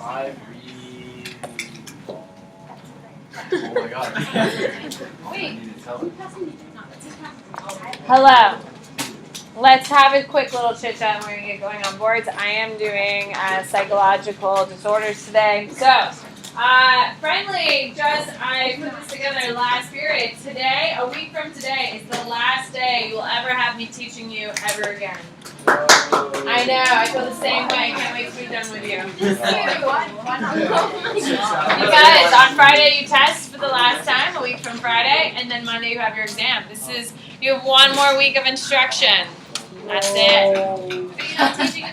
I read. Oh my god. Wait. Hello. Let's have a quick little chit chat and we're going to get going on boards. I am doing psychological disorders today. So, I put this together last period. Today, a week from today, is the last day you will ever have me teaching you ever again. I know, I feel the same way. I can't wait to be done with you. Because on Friday you test for the last time, a week from Friday, and then Monday you have your exam. You have one more week of instruction. That's it. But you're not teaching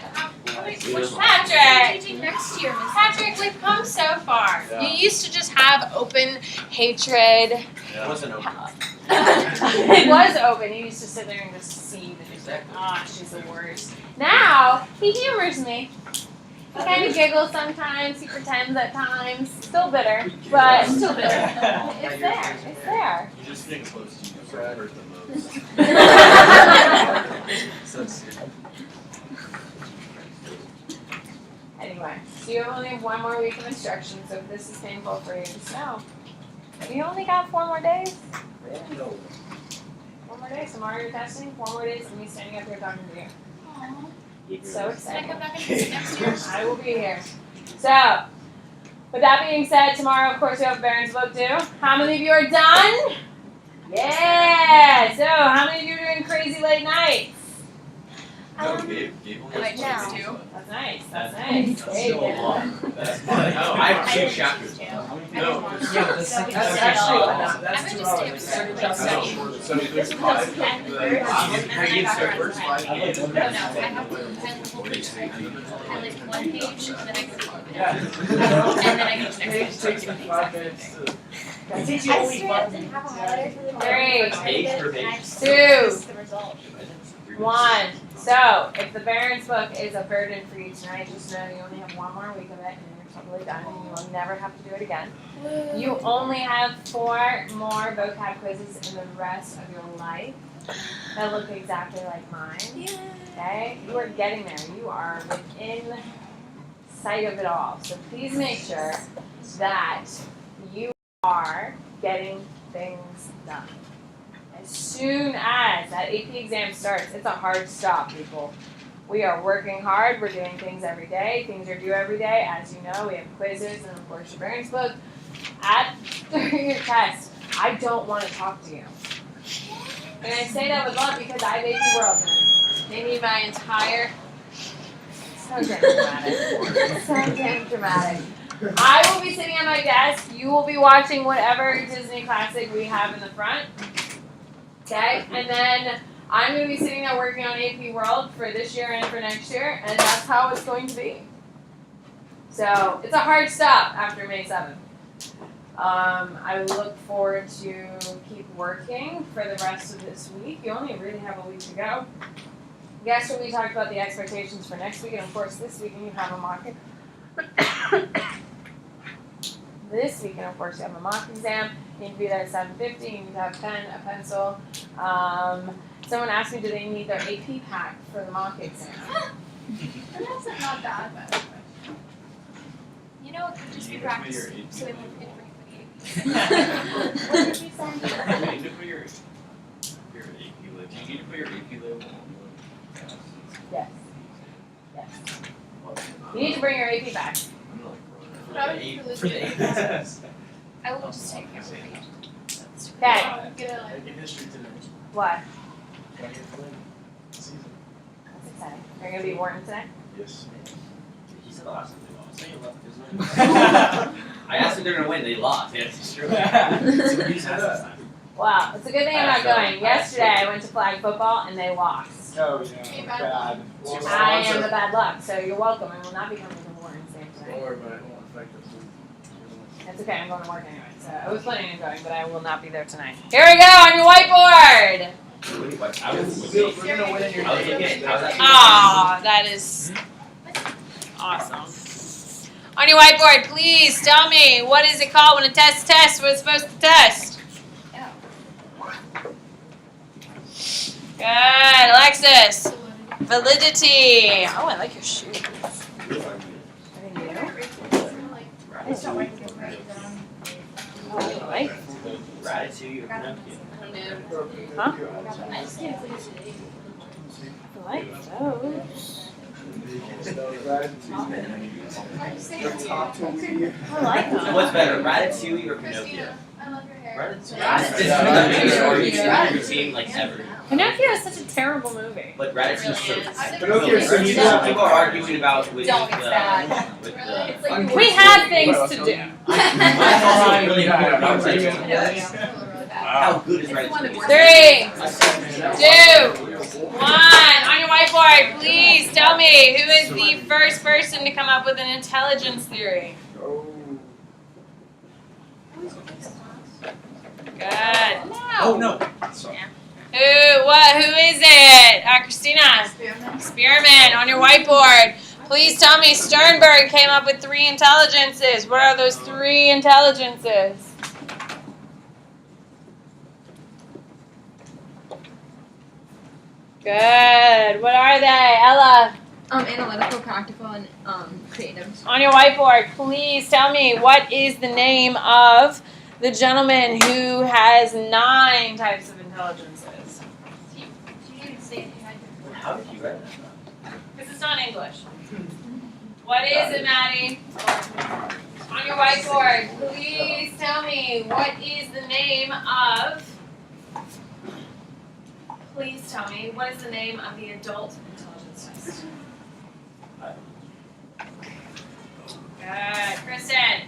Patrick! teaching next year, Miss. Patrick, we've come so far. Yeah. You used to just have open hatred. It wasn't open. It was open. You used to sit there and just see the just like, she's the worst. Now, he humors me. He kind of giggles sometimes. He pretends at times. Still bitter, but still bitter. It's there. It's there. You just get close to you, so it hurt the most. So stupid. Anyway, so you only have one more week of instruction, so if this is painful for you, just know. You only got 4 more days? Really? 4 more days. Tomorrow you're testing. 4 more days of me standing up here talking to you. Aww. It's so Can I exciting. come back and visit next year? I will be here. So, with that being said, tomorrow, of course, we have Baron's book due. How many of you are done? Yeah! So, how many of you are doing crazy late nights? No, Gabe I might choose to. That's nice. That's nice. There you still go. long. That's Oh, I have 2 chapters. No, That's That's actually I that's might 2 just stay hours. upstairs. no. So there's 5. How do you start first? No, I have the whole page. I like 1 page, and then I go to the Yeah. and then I go to the It next takes page. me 5 minutes to. It takes you only 5 minutes. 3, Page per page. 2, 1. So, if the Baron's book is a burden for you tonight, just know you only have 1 more week of it and you're totally done and you will never have to do it again. You only have 4 more vocab quizzes in the rest of your life that look exactly like mine. Okay? You are getting there. You are within sight of it all. So please make sure that you are getting things done. As soon as that AP exam starts, it's a hard stop, people. We are working hard. We're doing things every day. Things are due every day. As you know, we have quizzes and, of course, your Baron's book. During your test, I don't want to talk to you. And I say that with love because I have AP World tonight. They need my entire... So damn dramatic. So damn dramatic. I will be sitting at my desk. You will be watching whatever Disney classic we have in the front. Okay? And then I'm going to be sitting there working on AP World for this year and for next year, and that's how it's going to be. So it's a hard stop after May 7th. I look forward to keep working for the rest of this week. You only really have a week to go. Yesterday we talked about the expectations for next week, and of course this weekend you have a mock exam. This weekend, of course, you have a mock exam. You need to be there at 7:50. You need to have a pen, a pencil. Someone asked me, do they need their AP pack for the mock exam? That's not bad, but you know, it could just be practice, Your AP so they won't forget to bring What did you say? You need to put your AP label. Do you need to put your AP label on the Yes. Yes. You need to bring your AP back. Probably for For the this 8 minutes. I will just take care of it. Okay. Get a Making history today. What? 20th win. Season. That's exciting. You're going to be Wharton today? Yes. He said the last time they lost. I asked if they're gonna win, they lost. Yeah, it's true. So you said that. Wow. It's a good thing I'm not going. Yesterday I went to flag football and they lost. Oh, Hey, yeah. bad Bad. I am the bad luck, so you're welcome. I will not be coming to Wharton's game Don't tonight. worry about it. It won't affect us. It's okay, I'm going to work anyway. So I was planning on going, but I will not be there tonight. Here we go on your whiteboard. I was We're gonna win in your I was game. thinking, I was actually- Aw, that is awesome. On your whiteboard, please tell me, what is it called when a test tests what it's supposed to test? Good, Alexis. Validity. Oh, I like your shoes. Are they new? just don't like to get bread done. Right? Ratatouille or Pinocchio? Huh? I just can't please it. I like those. I like So them. what's better, Ratatouille or Pinocchio? Christina, I love your hair. Ratatouille's team like ever. Pinocchio is such a terrible movie. But Ratatouille's so. Pinocchio's so People are arguing about with Don't, it's bad. with It's the. like We have things to do. Mine's also really important. I was like, how good is Ratatouille? 3, 2, 1. On your whiteboard, please tell me who is the first person to come up with an intelligence theory. Good. Oh no. Who is it? Christina. Spearman, on your whiteboard. Please tell me Sternberg came up with 3 intelligences. What are those 3 intelligences? Good. What are they? Ella, Analytical, practical, and creative. on your whiteboard, please tell me what is the name of the gentleman who has 9 types of intelligences? How did you write that? Because it's not English. What is it, Maddie? On your whiteboard, please tell me what is the name of. Please tell me what is the name of the adult intelligence test. Good, Kristen.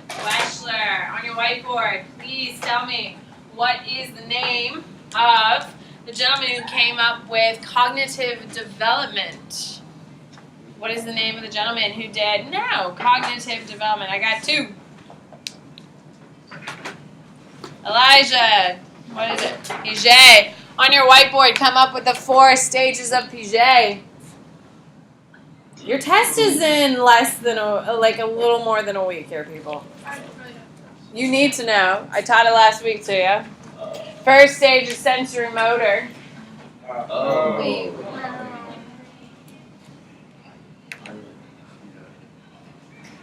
Weschler, on your whiteboard, please tell me what is the name of the gentleman who came up with cognitive development. What is the name of the gentleman who did cognitive development? I got 2. Elijah, what is it? Piaget. On your whiteboard, come up with the 4 stages of Piaget. Your test is in less than a little more than a week here, people. You need to know. I taught it last week to you. First stage is sensory motor. Oh. Wait.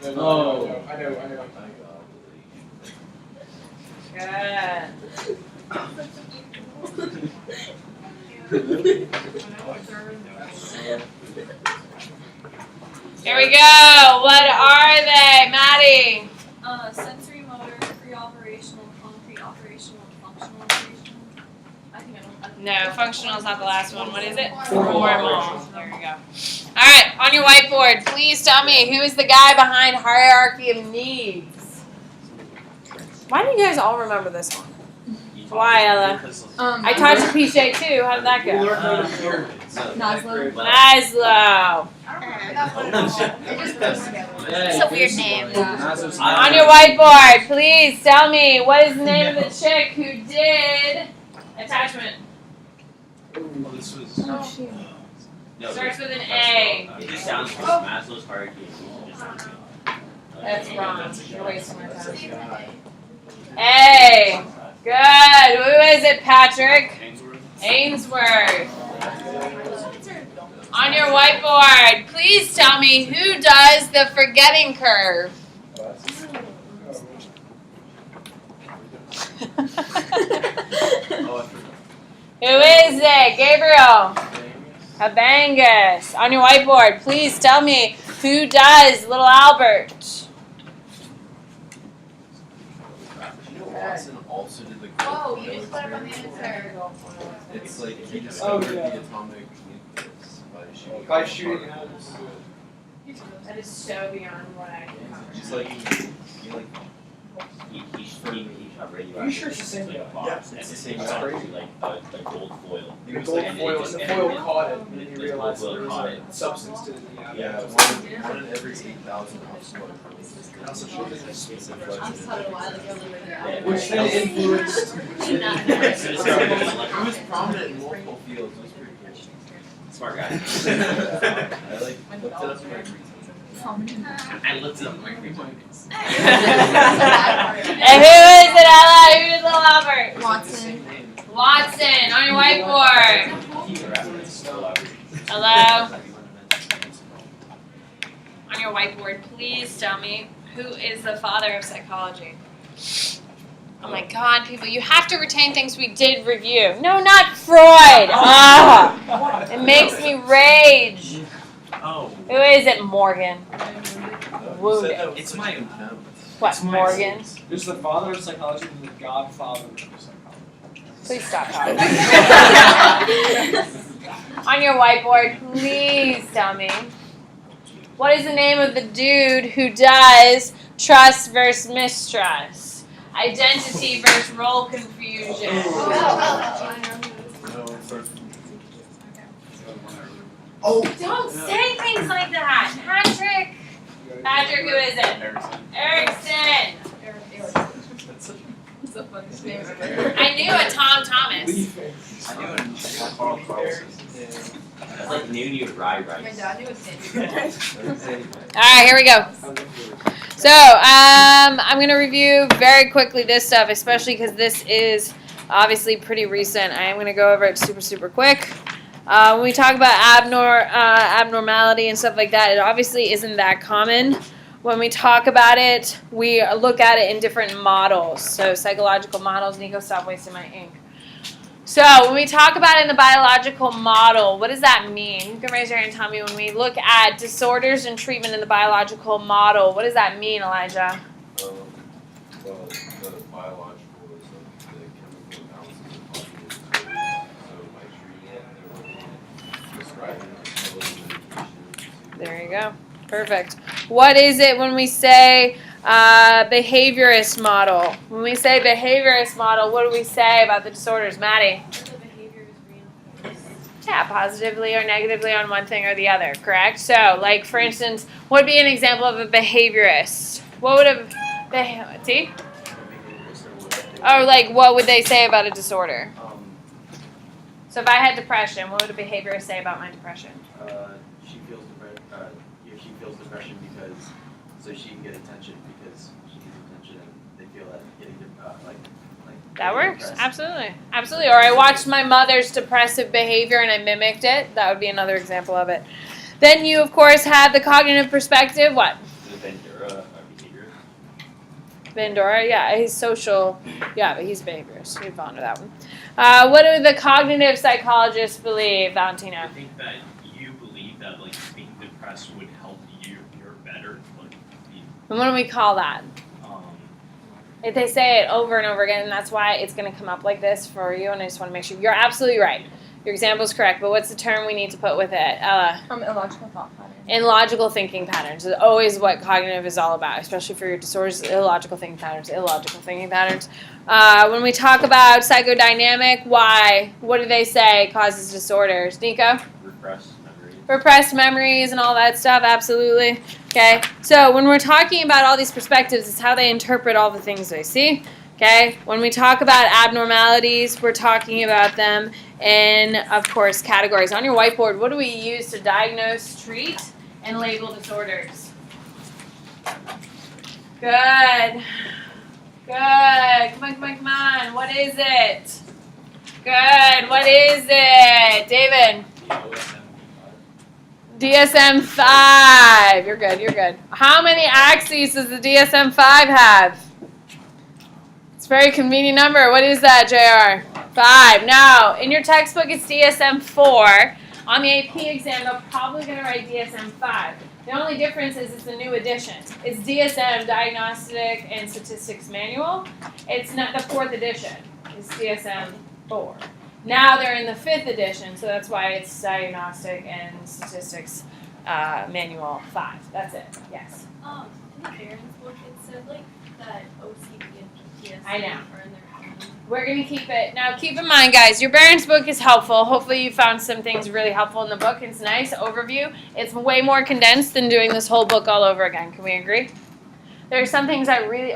Oh. I know. Good. Here we go. What are they, Maddie? Sensory motor, pre-operational, concrete operational, and functional operational. I think I don't. No, functional is not the last one. What is it? Formal. There you go. All right, on your whiteboard, please tell me who is the guy behind hierarchy of needs. Why do you guys all remember this one? Why, Ella? I taught you Piaget too. How did that go? Maslow. Maslow. It's a weird name. On your whiteboard, please tell me what is the name of the chick who did attachment. This was. No, Starts with an A. it just sounds like Maslow's hierarchy. It just sounds good. That's wrong. You're wasting my time. A. Good. Who is it, Patrick? Ainsworth. On your whiteboard, please tell me who does the forgetting curve. Who is it? Gabriel. Habangus. On your whiteboard, please tell me who does little Albert. Watson also did the. Whoa, you just put up on the answer. It's like he discovered the atomic nucleus by shooting. atoms. That is so beyond what I can Just like He shot radioactive. Are you sure it's the same like, guy? bombs, Yeah, it's and the same it guy. shot through, like the gold foil. He The was gold like, foil, and the foil caught it, and then you The realized foil there was caught a it. substance to it. yeah, one in every 8,000 exploded. Also showed that it's- It's a I fudge. was taught it a while ago. Which then influenced. It was prominent in multiple fields. It was pretty cool. Smart guy. I like looked it up for I looked it up like 3 times. And who is it, Ella? Who did little Albert? Watson. Watson, on your whiteboard. Hello? On your whiteboard, please tell me Who is the father of psychology? Oh my God, people, you have to retain things we did review. No, not Freud. Ah, it makes me rage. Oh. Who is it, Morgan? Wounded. It's my What, Morgan? There's the father of psychology and the godfather of psychology. Please stop talking. On your whiteboard, please tell me. What is the name of the dude who does trust versus mistrust? Identity versus role confusion. Oh! Don't say things like that. Patrick. Patrick, who is it? Erickson. It's the funniest name I knew a Tom Thomas. I knew it. Carl Carlson. That's like Nunu Rye My Rice. dad knew it was All right, here we go. So, I'm going to review very quickly this stuff, especially because this is obviously pretty recent. I am going to go over it super quick. When we talk about abnormality and stuff like that, it obviously isn't that common. When we talk about it, we look at it in different models. So, psychological models. Nico, stop wasting my ink. So, when we talk about it in the biological model, what does that mean? You can raise your hand and tell me when we look at disorders and treatment in the biological model. What does that mean, Elijah? Well, the biological is the chemical analysis of cognitive disorders. So by treating it, they're looking at prescribing medication. There you go. Perfect. What is it when we say behaviorist model? When we say behaviorist model, what do we say about the disorders? Maddie? The behavior is reinforced. Yeah, positively or negatively on one thing or the other, correct? So, like, for instance, what would be an example of a behaviorist? What would a... See? Or, like, what would they say about a disorder? So if I had depression, what would a behaviorist say about my depression? She feels depression because so she can get attention because she needs attention and they feel that getting That works. Absolutely. Or I watched my mother's depressive behavior and I mimicked it. That would be another example of it. Then you, of course, have the cognitive perspective. What? The Bandura behavior. Bandura, yeah, he's social. Yeah, but he's behaviorist. We've gone to that one. What do the cognitive psychologists believe, Valentino? I think that you believe that like being depressed would help you're better. Like, And what do we call that? If they say it over and over again, and that's why it's going to come up like this for you, and I just want to make sure. You're absolutely right. Your example is correct, but what's the term we need to put with it? Ella? illogical thought pattern. Illogical thinking patterns is always what cognitive is all about, especially for your disorders. Illogical thinking patterns. When we talk about psychodynamic, why? What do they say causes disorders? Nico? Repressed memories and all that stuff, absolutely. Okay, so when we're talking about all these perspectives, it's how they interpret all the things they see. Okay, when we talk about abnormalities, we're talking about them in, of course, categories. On your whiteboard, what do we use to diagnose, treat, and label disorders? Good. Come on. What is it? Good. What is it? David? DSM-5. You're good. How many axes does the DSM-5 have? It's a very convenient number. What is that, JR? 5. Now, in your textbook, it's DSM-4. On the AP exam, they're probably going to write DSM-5. The only difference is it's a new edition. It's DSM, Diagnostic and Statistics Manual. It's not the 4th edition. It's DSM-4. Now they're in the 5th edition, so that's why it's Diagnostic and Statistics Manual 5. That's it. Yes. In the Barron's book, it said like that OCD and PTSD I know. are in their common. We're going to keep it. Now, keep in mind, guys, your Barron's book is helpful. Hopefully you found some things really helpful in the book. It's nice overview. It's way more condensed than doing this whole book all over again. Can we agree? There are some things I really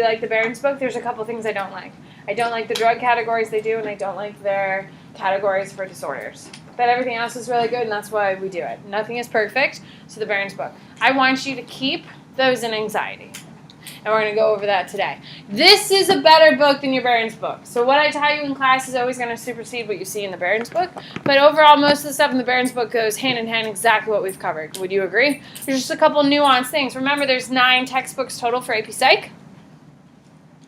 like the Barron's book. There's a couple things I don't like. I don't like the drug categories they do, and I don't like their categories for disorders. But everything else is really good, and that's why we do it. Nothing is perfect, so the Barron's book. I want you to keep those in anxiety. and we're going to go over that today. This is a better book than your Barron's book. So what I tell you in class is always going to supersede what you see in the Barron's book. But overall, most of the stuff in the Barron's book goes hand in hand exactly what we've covered. Would you agree? There's just a couple nuanced things. Remember, there's 9 textbooks total for AP Psych.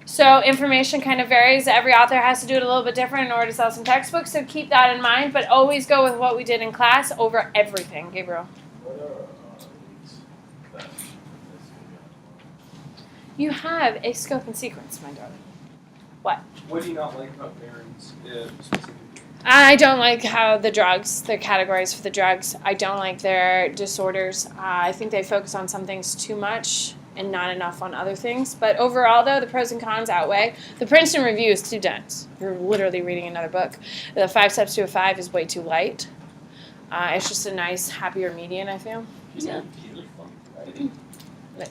So information kind of varies. Every author has to do it a little bit different in order to sell some textbooks. So keep that in mind. But always go with what we did in class over everything. Gabriel. What are these that You have a scope and sequence, my darling. What do you not like about Barron's specifically? I don't like how the drugs, the categories for the drugs, I don't like their disorders. I think they focus on some things too much and not enough on other things. But overall, though, the pros and cons outweigh. The Princeton Review is too dense. You're literally reading another book. The 5 Steps to a 5 is way too light. It's just a nice, happier median, I feel. She's really funny writing.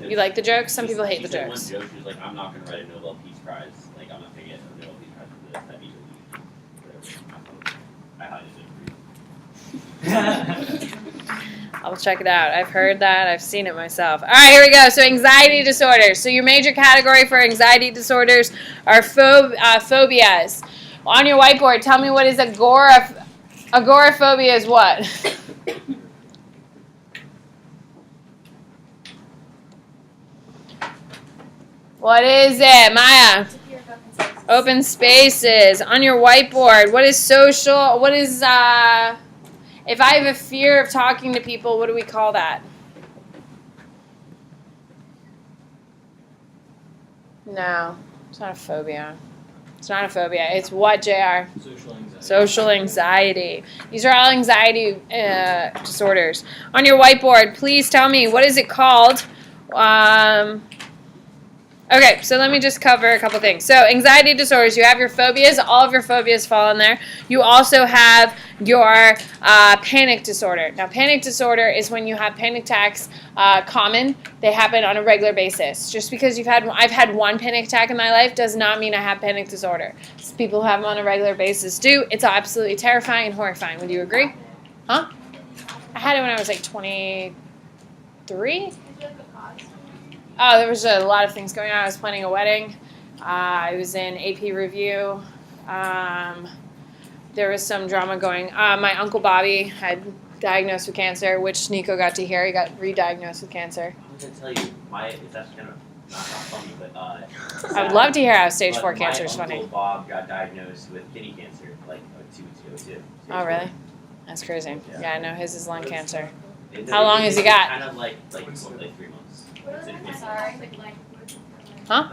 You like the jokes? Some people hate She the said jokes. one joke, she was like, I'm not going to write a Nobel Peace Prize. Like, I'm not going to get a Nobel Peace Prize for this. That means I highly disagree. I'll check it out. I've heard that. I've seen it myself. All right, here we go. So anxiety disorders. So your major category for anxiety disorders are phobias. On your whiteboard, tell me what is agoraphobia is what? What is it, Maya? Open spaces. On your whiteboard, what is social? What is if I have a fear of talking to people, what do we call that? No, it's not a phobia. It's not a phobia. It's what, JR? Social anxiety. Social anxiety. These are all anxiety disorders. On your whiteboard, please tell me, what is it called? Okay, so let me just cover a couple things. So anxiety disorders, you have your phobias. All of your phobias fall in there. You also have your panic disorder. Now, panic disorder is when you have panic attacks common. They happen on a regular basis. Just because I've had one panic attack in my life does not mean I have panic disorder. People who have them on a regular basis do. It's absolutely terrifying and horrifying. Would you agree? Huh? I had it when I was like 23. Oh, there was a lot of things going on. I was planning a wedding. I was in AP review. There was some drama going. My Uncle Bobby had diagnosed with cancer, which Nico got to hear. He got re-diagnosed with cancer. I was going to tell you, it's actually kind of not funny, but I would love to hear how stage 4 but cancer is my funny. Uncle Bob got diagnosed with kidney cancer like 2 weeks ago, too. Oh, really? That's crazy. Yeah, no, his is lung cancer. It- How long has he got? Kind of like 3 months. Huh?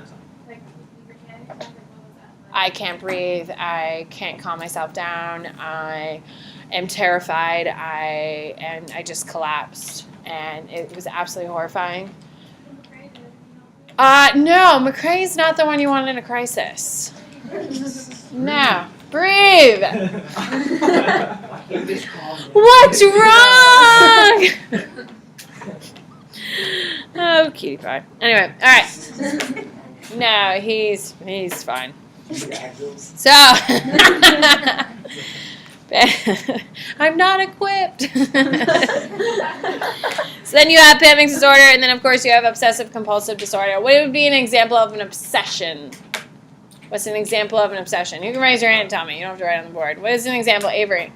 I can't breathe. I can't calm myself down. I am terrified. I just collapsed, and it was absolutely horrifying. No, McCrae's not the one you want in a crisis. No, breathe. What's wrong? Oh, cutie pie. Anyway, all right. No, he's fine. So, I'm not equipped. So then you have panic disorder, and then of course you have obsessive compulsive disorder. What would be an example of an obsession? What's an example of an obsession? You can raise your hand and tell me. You don't have to write on the board. What is an example, Avery?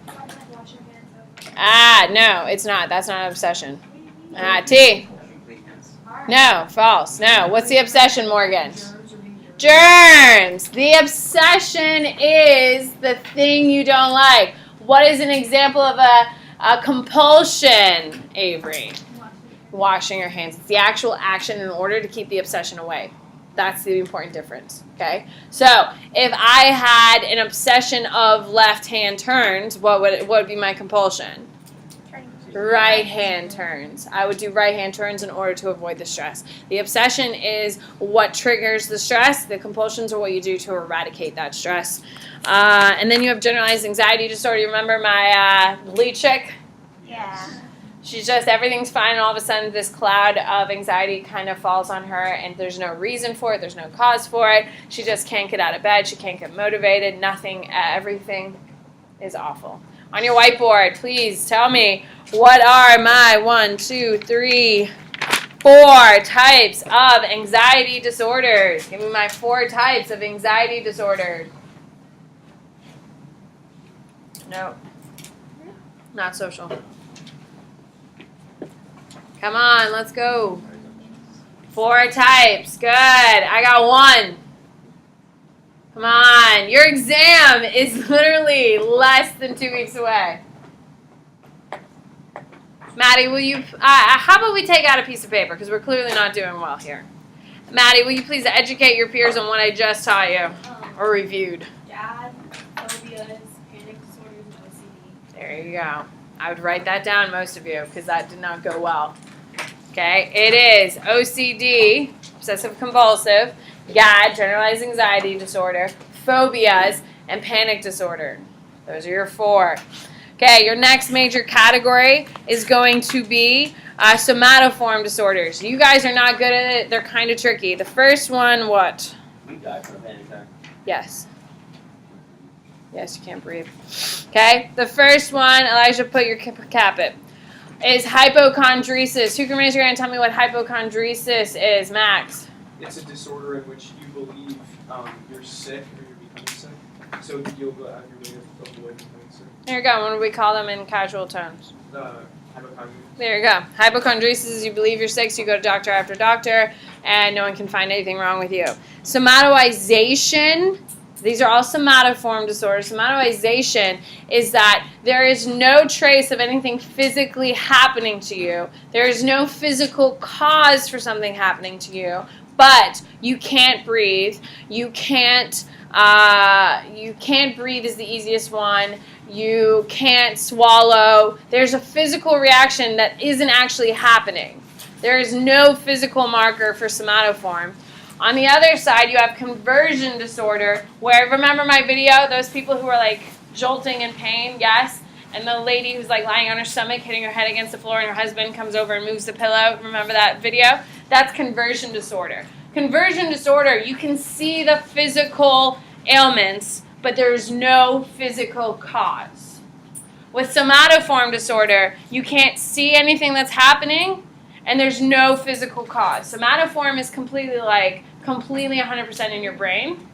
No, it's not. That's not an obsession. T. No, false. No. What's the obsession, Morgan? Germs. The obsession is the thing you don't like. What is an example of a compulsion, Avery? Washing your hands. It's the actual action in order to keep the obsession away. That's the important difference, okay? So if I had an obsession of left-hand turns, what would be my compulsion? Right-hand turns. I would do right-hand turns in order to avoid the stress. The obsession is what triggers the stress. The compulsions are what you do to eradicate that stress. And then you have generalized anxiety disorder. You remember my lead chick? Yeah. She's just, everything's fine, and all of a sudden this cloud of anxiety kind of falls on her, and there's no reason for it, there's no cause for it. She just can't get out of bed, she can't get motivated, nothing, everything is awful. On your whiteboard, please tell me, what are my 1, 2, 3 4 types of anxiety disorders. Give me my 4 types of anxiety disorder. No. Not social. Come on, let's go. 4 types. Good. I got 1. Come on. Your exam is literally less than 2 weeks away. Maddie, will you, how about we take out a piece of paper, because we're clearly not doing well here. Maddie, will you please educate your peers on what I just taught you, or reviewed? GAD, phobias, panic disorders, and OCD. There you go. I would write that down, most of you, because that did not go well. Okay, it is OCD, obsessive compulsive, GAD, generalized anxiety disorder, phobias, and panic disorder. Those are your 4. Okay, your next major category is going to be somatoform disorders. You guys are not good at it. They're kind of tricky. The first one, what? We die from a panic attack. Yes. Yes, you can't breathe. Okay, the first one, Elijah, put your capit, is hypochondriasis. Who can raise your hand and tell me what hypochondriasis is? Max. It's a disorder in which you believe you're sick or you're becoming sick, so you'll go out of your way to avoid becoming sick. There you go. What do we call them in casual tones? Hypochondria. There you go. Hypochondriasis is you believe you're sick, so you go to doctor after doctor, and no one can find anything wrong with you. Somatoization, these are all somatoform disorders. Somatoization is that there is no trace of anything physically happening to you. There is no physical cause for something happening to you, but you can't breathe. You can't breathe is the easiest one. You can't swallow. There's a physical reaction that isn't actually happening. There is no physical marker for somatoform. On the other side, you have conversion disorder, where, remember my video, those people who are like jolting in pain, yes? And the lady who's like lying on her stomach, hitting her head against the floor, and her husband comes over and moves the pillow. Remember that video? That's conversion disorder. Conversion disorder, you can see the physical ailments, but there's no physical cause. With somatoform disorder, you can't see anything that's happening, and there's no physical cause. Somatoform is completely 100% in your brain.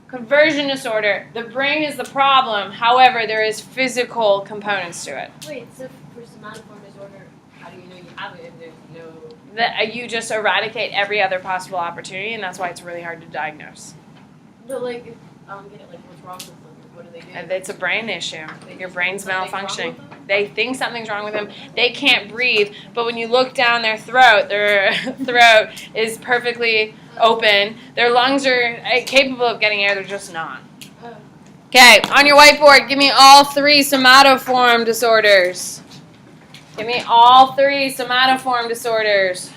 Conversion disorder, the brain is the problem, however, there is physical components to it. Wait, so for somatoform disorder, how do you know you have it if there's no... You just eradicate every other possible opportunity, and that's why it's really hard to diagnose. But like, if I don't get it, like what's wrong with them? What do they do? And it's a brain issue. Your brain's Something's wrong malfunctioning. with them? They think something's wrong with them. They can't breathe, but when you look down their throat is perfectly open. Their lungs are capable of getting air, they're just not. Oh. Okay, on your whiteboard, give me all 3 somatoform disorders. Give me all 3 somatoform disorders.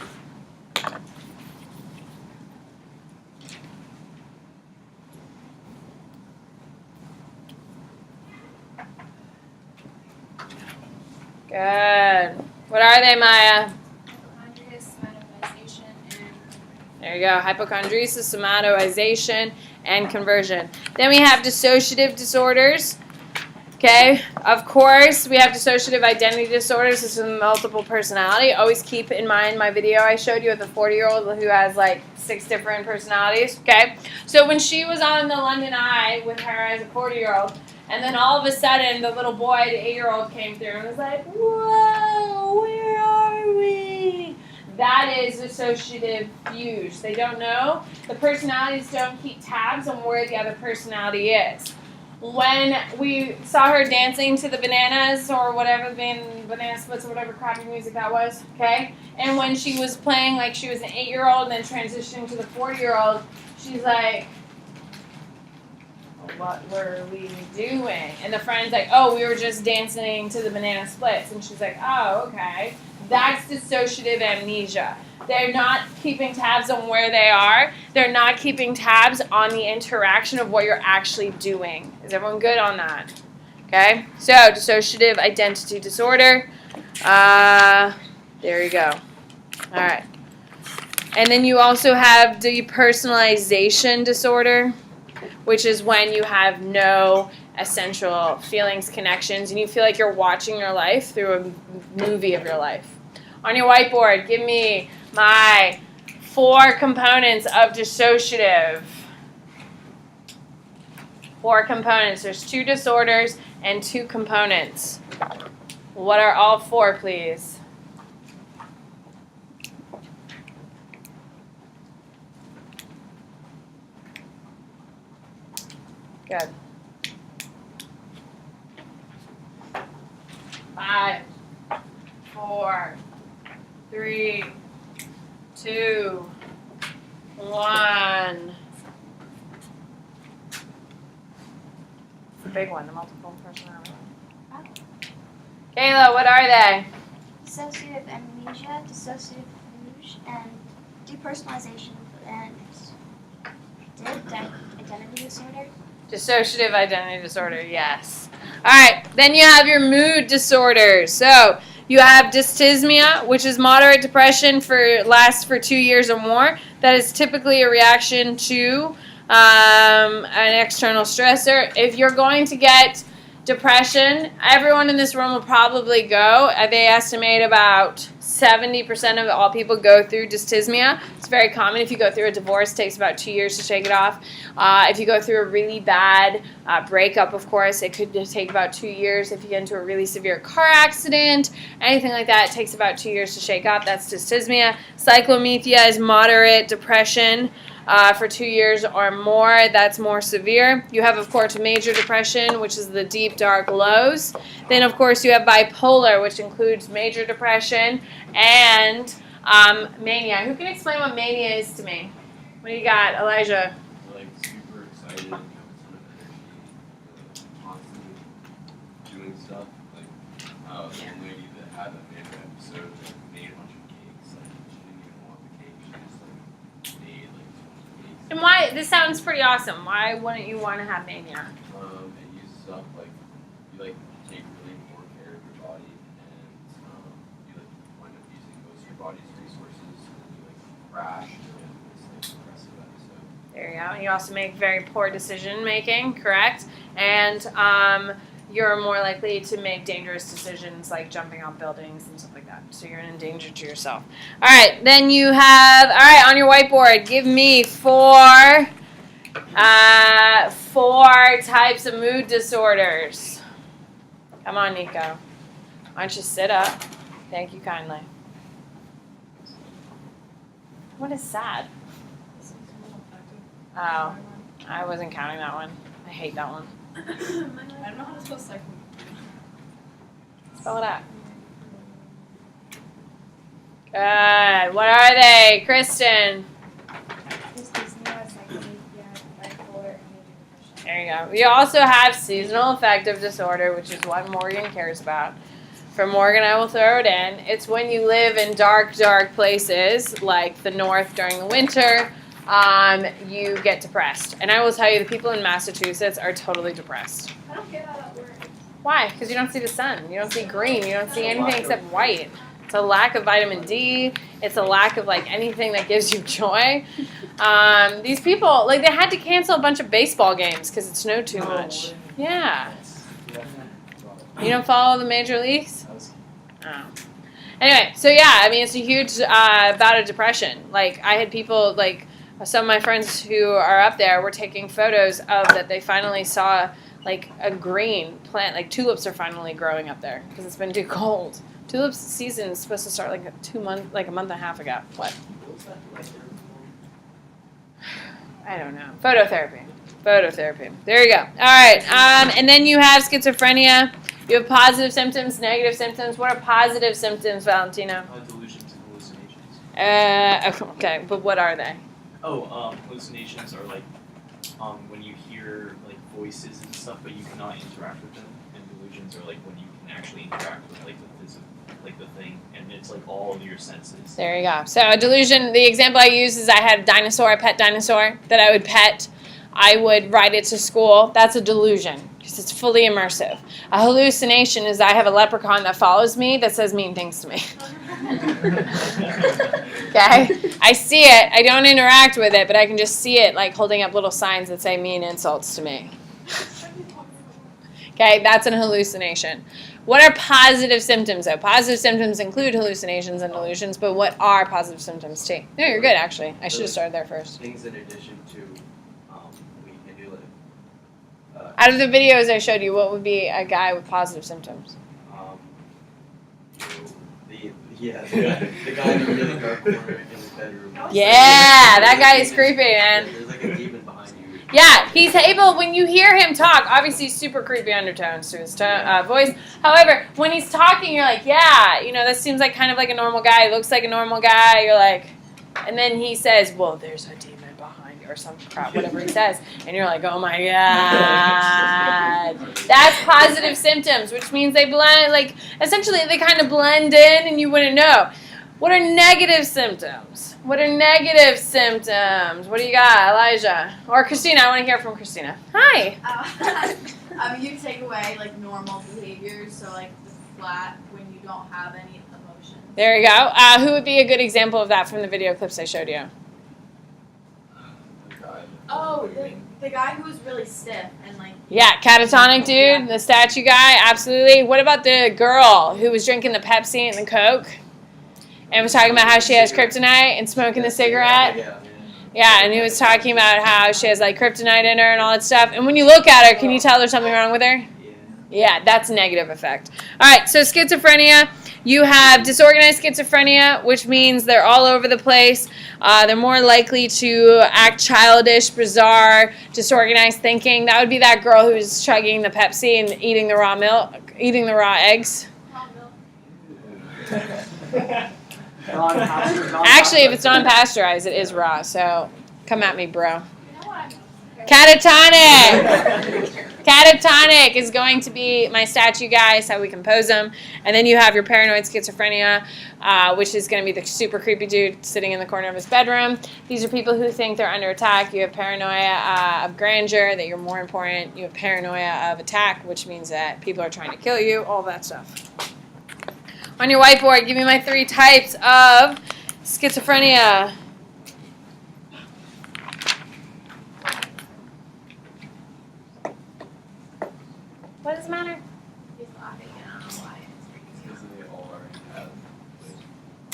Good. What are they, Maya? Hypochondriasis, somatoization, and There you go. Hypochondriasis, somatoization, and conversion. Then we have dissociative disorders. Okay, of course, we have dissociative identity disorders. This is multiple personality. Always keep in mind my video I showed you of the 40-year-old who has like 6 different personalities. Okay, so when she was on the London Eye with her as a 40-year-old, and then all of a sudden the little boy, the 8-year-old, came through and was like, "Whoa, where are we?" That is dissociative fugue. They don't know. The personalities don't keep tabs on where the other personality is. When we saw her dancing to the Bananas or whatever, Banana Splits or whatever crappy music that was, okay? And when she was playing like she was an 8-year-old and then transitioning to the 40-year-old, she's like, "What were we doing?" And the friend's like, "Oh, we were just dancing to the Banana Splits." And she's like, "Oh, okay." That's dissociative amnesia. They're not keeping tabs on where they are. They're not keeping tabs on the interaction of what you're actually doing. Is everyone good on that? Okay? So, dissociative identity disorder. There you go. All right. And then you also have depersonalization disorder, which is when you have no essential feelings, connections, and you feel like you're watching your life through a movie of your life. On your whiteboard, give me my 4 components of dissociative. 4 components. There's 2 disorders and 2 components. What are all 4, please? Good. 5, 4, 3, 2, 1. The big one, the multiple personality. Kayla, what are they? Dissociative amnesia, dissociative fugue, and depersonalization and identity disorder. Dissociative identity disorder, yes. All right, then you have your mood disorders. So you have dysthymia, which is moderate depression lasts for 2 years or more. That is typically a reaction to an external stressor. If you're going to get depression, everyone in this room will probably go. They estimate about 70% of all people go through dysthymia. It's very common. If you go through a divorce, it takes about 2 years to shake it off. If you go through a really bad breakup, of course, it could take about 2 years. If you get into a really severe car accident, anything like that, it takes about 2 years to shake off. That's dysthymia. Cyclomethea is moderate depression. For 2 years or more, that's more severe. You have, of course, major depression, which is the deep, dark lows. Then, of course, you have bipolar, which includes major depression and mania. Who can explain what mania is to me? What do you got, Elijah? Like super excited, you have a ton of energy, constantly doing stuff. Like the one lady that had that major episode that made a bunch of cakes. Like she didn't even want the cake, she just like made like a bunch of cakes. And why? This sounds pretty awesome. Why wouldn't you want to have mania? It uses up like you like take really more care of your body, and you like wind up using most of your body's resources, and then you like crash and it's like depressive episode. There you go. You also make very poor decision making, correct? And you're more likely to make dangerous decisions like jumping off buildings and stuff like that. So you're in danger to yourself. All right, then you have, all right, on your whiteboard, give me 4 types of mood disorders. Come on, Nico. Why don't you sit up? Thank you kindly. What is sad? Oh, I wasn't counting that one. I hate that one. I don't know how to spell cycle. Spell it out. Good. What are they? Kristen. There you go. We also have seasonal affective disorder, which is what Morgan cares about. For Morgan, I will throw it in. It's when you live in dark, dark places, like the north during the winter, you get depressed. And I will tell you, the people in Massachusetts are totally depressed. I don't get how that works. Why? Because you don't see the sun. You don't see green. You don't see anything except white. It's a lack of vitamin D. It's a lack of like anything that gives you joy. These people, like, they had to cancel a bunch of baseball games because it snowed too much. Yeah. You don't follow the major leagues? Oh. Anyway, so yeah, I mean, it's a huge bout of depression. Like, I had people, like, some of my friends who are up there were taking photos of that they finally saw, like, a green plant. Like, tulips are finally growing up there because it's been too cold. Tulips season is supposed to start like a month and a half ago. What? I don't know. Phototherapy. There you go. All right. And then you have schizophrenia. You have positive symptoms, negative symptoms. What are positive symptoms, Valentino? Delusions and hallucinations. Okay, but what are they? Hallucinations are like when you hear like voices and stuff, but you cannot interact with them. And delusions are like when you can actually interact with like the physical, like the thing, and it's like all of your senses. There you go. So a delusion, the example I use is I had a dinosaur, a pet dinosaur that I would pet. I would ride it to school. That's a delusion because it's fully immersive. A hallucination is I have a leprechaun that follows me that says mean things to me. Okay? I see it. I don't interact with it, but I can just see it like holding up little signs that say mean insults to me. Okay, that's an hallucination. What are positive symptoms, though? Positive symptoms include hallucinations and delusions, but what are positive symptoms, too? No, you're good, actually. I should have started there first. Things in addition to, we can do like, Out of the videos I showed you, what would be a guy with positive symptoms? the guy in the really dark corner in his bedroom. Yeah, that guy is creepy, man. There's like a demon behind you. Yeah, he's able, when you hear him talk, obviously super creepy undertones to his voice. However, when he's talking, you're like, yeah, you know, that seems like kind of like a normal guy. He looks like a normal guy. You're like, and then he says, well, there's a demon behind you, or some crap, whatever he says. And you're like, oh my God. That's positive symptoms, which means they blend, like, essentially they kind of blend in and you wouldn't know. What are negative symptoms? What are negative symptoms? What do you got, Elijah? Or Christina, I want to hear from Christina. Hi. You take away like normal behaviors, so like the flat when you don't have any emotions. There you go. Who would be a good example of that from the video clips I showed you? Oh, the guy who was really stiff and like. Yeah, catatonic dude, the statue guy, absolutely. What about the girl who was drinking the Pepsi and the Coke? And was talking about how she has kryptonite and smoking the cigarette. Yeah, and he was talking about how she has like kryptonite in her and all that stuff. And when you look at her, can you tell there's something wrong with her? Yeah, that's a negative effect. All right, so schizophrenia. You have disorganized schizophrenia, which means they're all over the place. They're more likely to act childish, bizarre, disorganized thinking. That would be that girl who's chugging the Pepsi and eating the raw milk, eating the raw eggs. Actually, if it's non-pasteurized, it is raw, so come at me, bro. Catatonic! Catatonic is going to be my statue guy, so we can pose him. And then you have your paranoid schizophrenia, which is going to be the super creepy dude sitting in the corner of his bedroom. These are people who think they're under attack. You have paranoia of grandeur, that you're more important. You have paranoia of attack, which means that people are trying to kill you, all that stuff. On your whiteboard, give me my 3 types of schizophrenia. What does it matter? He's laughing and I don't know why. Because they all already have,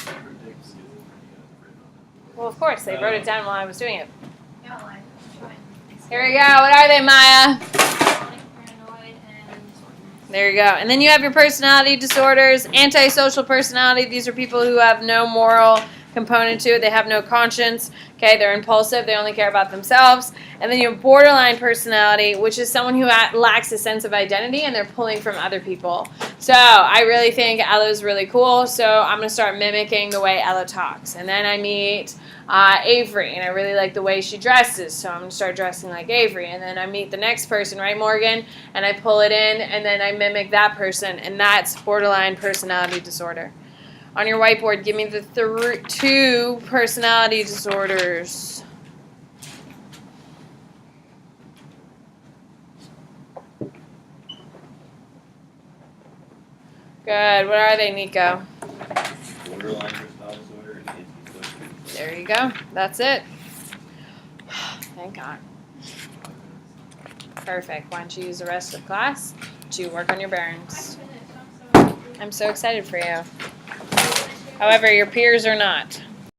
like, predict schizophrenia written on Well, of course, they wrote it down while I was doing it. Yeah, like, Here we go. What are they, Maya? Paranoid and There you go. And then you have your personality disorders, antisocial personality. These are people who have no moral component to it. They have no conscience. Okay, they're impulsive. They only care about themselves. And then you have borderline personality, which is someone who lacks a sense of identity and they're pulling from other people. So I really think Ella's really cool. So I'm going to start mimicking the way Ella talks. And then I meet Avery, and I really like the way she dresses. So I'm going to start dressing like Avery. And then I meet the next person, right, Morgan? And I pull it in, and then I mimic that person. And that's borderline personality disorder. On your whiteboard, give me the 2 personality disorders. Good. What are they, Nico? Borderline personality disorder and antisocial. There you go. That's it. Thank God. Perfect. Why don't you use the rest of class to work on your bearings? I'm so excited for you. However, your peers are not.